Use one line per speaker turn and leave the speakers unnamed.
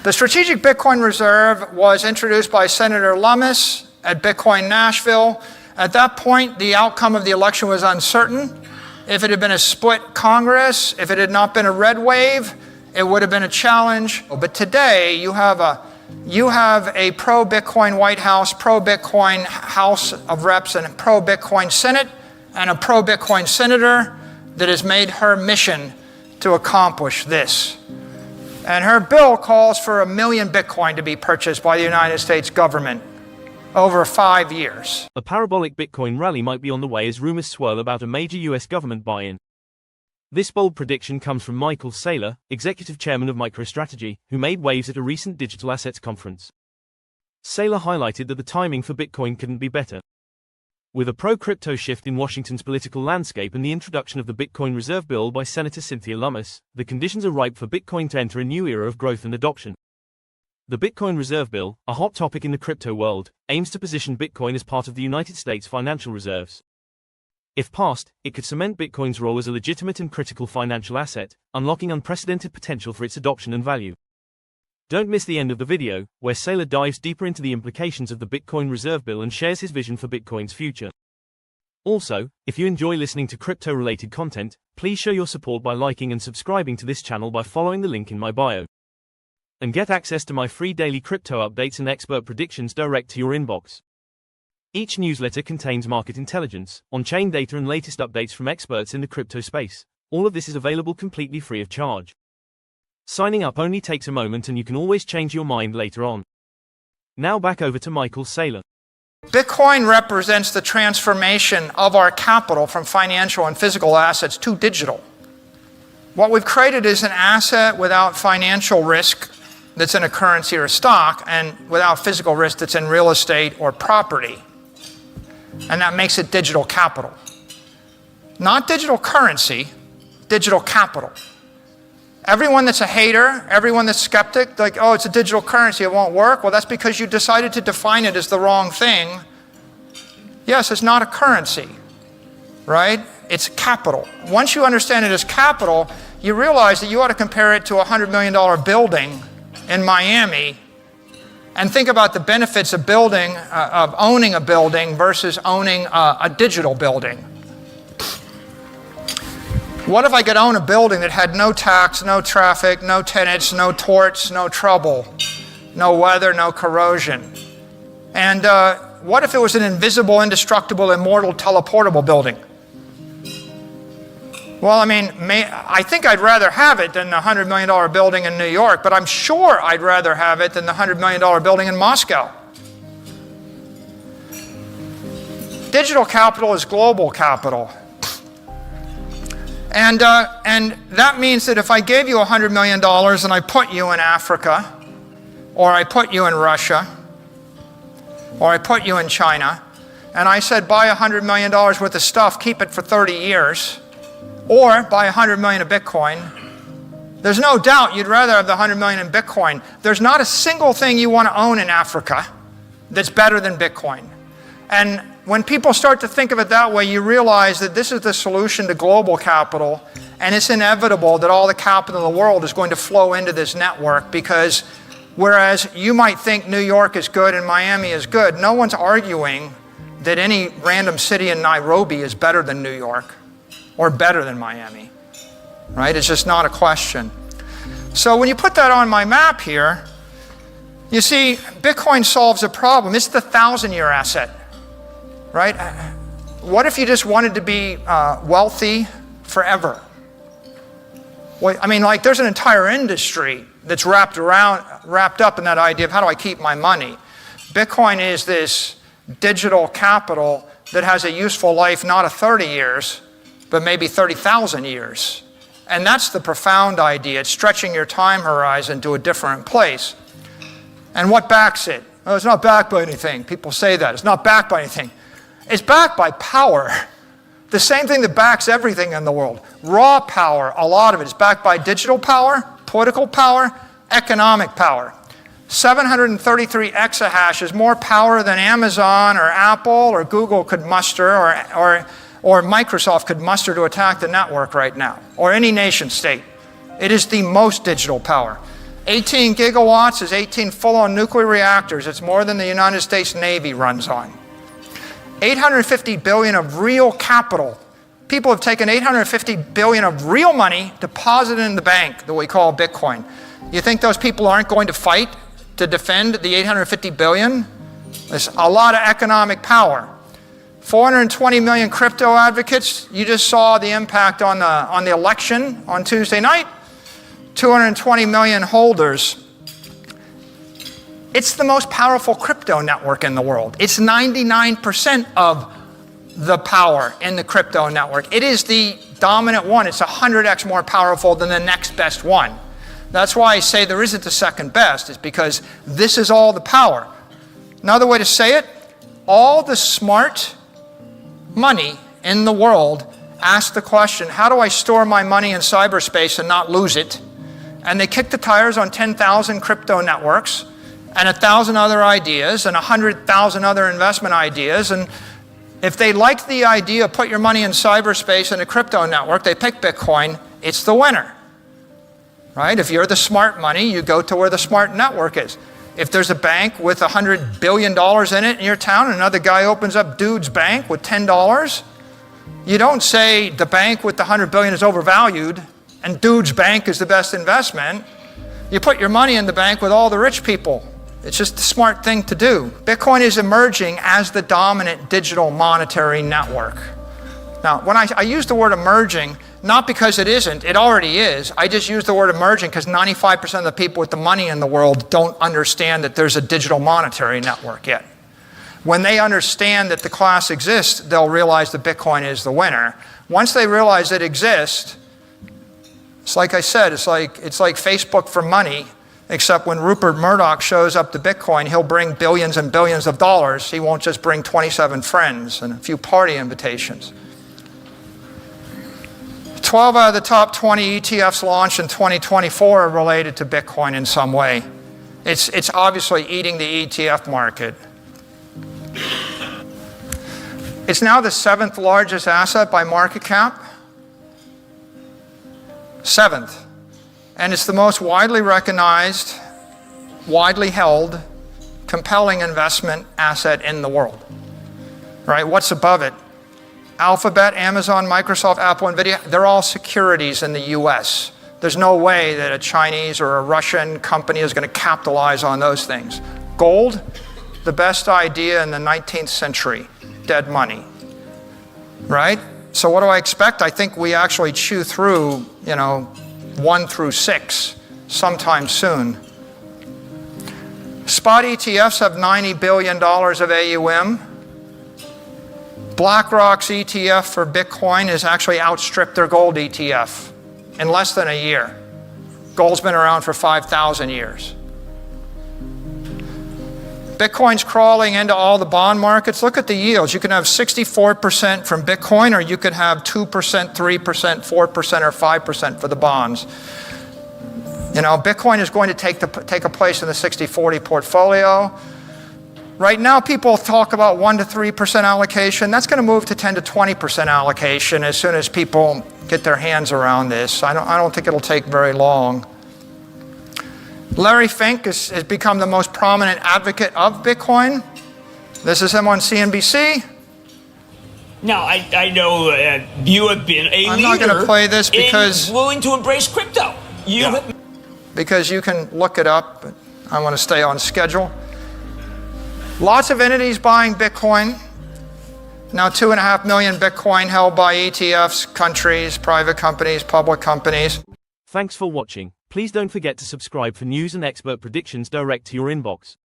The Strategic Bitcoin Reserve was introduced by Senator Lummis at Bitcoin Nashville. At that point, the outcome of the election was uncertain. If it had been a split Congress, if it had not been a red wave, it would have been a challenge. But today, you have a pro-Bitcoin White House, pro-Bitcoin House of Reps, and a pro-Bitcoin Senate, and a pro-Bitcoin senator that has made her mission to accomplish this. And her bill calls for 1 million Bitcoin to be purchased by the United States government over 5 years.
A parabolic Bitcoin rally might be on the way as rumors swirl about a major US government buy-in. This bold prediction comes from Saylor, executive chairman of MicroStrategy, who made waves at a recent digital assets conference. Saylor highlighted that the timing for Bitcoin couldn't be better. With a pro-crypto shift in Washington's political landscape and the introduction of the Bitcoin Reserve Bill by Senator Cynthia Lummis, the conditions are ripe for Bitcoin to enter a new era of growth and adoption. The Bitcoin Reserve Bill, a hot topic in the crypto world, aims to position Bitcoin as part of the United States financial reserves. If passed, it could cement Bitcoin's role as a legitimate and critical financial asset, unlocking unprecedented potential for its adoption and value. Don't miss the end of the video, where Saylor dives deeper into the implications of the Bitcoin Reserve Bill and shares his vision for Bitcoin's future. Also, if you enjoy listening to crypto-related content, please show your support by liking and subscribing to this channel by following the link in my bio. And get access to my free daily crypto updates and expert predictions direct to your inbox. Each newsletter contains market intelligence, on-chain data and latest updates from experts in the crypto space. All of this is available completely free of charge. Signing up only takes a moment and you can always change your mind later on. Now back over to Saylor.
Bitcoin represents the transformation of our capital from financial and physical assets to digital. What we've created is an asset without financial risk that's in a currency or a stock, and without physical risk that's in real estate or property. And that makes it digital capital. Not digital currency, digital capital. Everyone that's a hater, everyone that's skeptic, like, oh, it's a digital currency, it won't work. Well, that's because you decided to define it as the wrong thing. Yes, it's not a currency, right? It's capital. Once you understand it as capital, you realize that you ought to compare it to a $100 million building in Miami and think about the benefits of owning a building versus owning a digital building. What if I could own a building that had no tax, no traffic, no tenants, no torts, no trouble, no weather, no corrosion? And what if it was an invisible, indestructible, immortal, teleportable building? Well, I mean, I think I'd rather have it than the $100 million building in New York, but I'm sure I'd rather have it than the $100 million building in Moscow. Digital capital is global capital. And that means that if I gave you $100 million and I put you in Africa, or I put you in Russia, or I put you in China, and I said, buy $100 million worth of stuff, keep it for 30 years, or buy 100 million of Bitcoin, there's no doubt you'd rather have the 100 million in Bitcoin. There's not a single thing you want to own in Africa that's better than Bitcoin. And when people start to think of it that way, you realize that this is the solution to global capital, and it's inevitable that all the capital in the world is going to flow into this network, because whereas you might think New York is good and Miami is good, no one's arguing that any random city in Nairobi is better than New York or better than Miami, right? It's just not a question. So when you put that on my map here, you see Bitcoin solves a problem. It's the 1,000-year asset. Right? What if you just wanted to be wealthy forever? Well, I mean, like, there's an entire industry that's wrapped up in that idea of how do I keep my money. Bitcoin is this digital capital that has a useful life, not of 30 years, but maybe 30,000 years. And that's the profound idea. It's stretching your time horizon to a different place. And what backs it? Oh, it's not backed by anything. People say that. It's not backed by anything. It's backed by power. The same thing that backs everything in the world. Raw power, a lot of it is backed by digital power, political power, economic power. 733 exahash is more power than Amazon or Apple or Google could muster, or Microsoft could muster to attack the network right now, or any nation state. It is the most digital power. 18 gigawatts is 18 full-on nuclear reactors. It's more than the United States Navy runs on. 850 billion of real capital. People have taken 850 billion of real money deposited in the bank that we call Bitcoin. You think those people aren't going to fight to defend the 850 billion? There's a lot of economic power. 420 million crypto advocates. You just saw the impact on the election on Tuesday night. 220 million holders. It's the most powerful crypto network in the world. It's 99% of the power in the crypto network. It is the dominant one. It's 100x more powerful than the next best one. That's why I say there isn't a second best, is because this is all the power. Another way to say it, all the smart money in the world ask the question, how do I store my money in cyberspace and not lose it? And they kick the tires on 10,000 crypto networks and 1,000 other ideas and 100,000 other investment ideas. And if they like the idea of put your money in cyberspace in a crypto network, they pick Bitcoin, it's the winner. Right? If you're the smart money, you go to where the smart network is. If there's a bank with $100 billion in it in your town, and another guy opens up Dude's Bank with $10, you don't say the bank with the $100 billion is overvalued and Dude's Bank is the best investment. You put your money in the bank with all the rich people. It's just the smart thing to do. Bitcoin is emerging as the dominant digital monetary network. Now, when I use the word emerging, not because it isn't, it already is. I just use the word emerging because 95% of the people with the money in the world don't understand that there's a digital monetary network yet. When they understand that the class exists, they'll realize that Bitcoin is the winner. Once they realize it exists, it's like I said, it's like Facebook for money, except when Rupert Murdoch shows up to Bitcoin, he'll bring billions and billions of dollars. He won't just bring 27 friends and a few party invitations. 12 out of the top 20 ETFs launched in 2024 are related to Bitcoin in some way. It's obviously eating the ETF market. It's now the 7th largest asset by market cap. 7th. And it's the most widely recognized, widely held, compelling investment asset in the world. Right? What's above it? Alphabet, Amazon, Microsoft, Apple, Nvidia, they're all securities in the US. There's no way that a Chinese or a Russian company is going to capitalize on those things. Gold, the best idea in the 19th century, dead money. Right? So what do I expect? I think we actually chew through, 1 through 6 sometime soon. Spot ETFs have $90 billion of AUM. BlackRock's ETF for Bitcoin has actually outstripped their gold ETF in less than a year. Gold's been around for 5,000 years. Bitcoin's crawling into all the bond markets. Look at the yields. You can have 64% from Bitcoin, or you could have 2%, 3%, 4%, or 5% for the bonds. Bitcoin is going to take a place in the 60-40 portfolio. Right now, people talk about 1 to 3% allocation. That's going to move to 10 to 20% allocation as soon as people get their hands around this. I don't think it'll take very long. Larry Fink has become the most prominent advocate of Bitcoin. This is him on CNBC.
Now, I know you have been a
I'm
leader
not going to play this because
willing to embrace crypto.
Because you can look it up, but I want to stay on schedule. Lots of entities buying Bitcoin. Now 2.5 million Bitcoin held by ETFs, countries, private companies, public companies.
Thanks for watching. Please don't forget to subscribe for news and expert predictions direct to your inbox.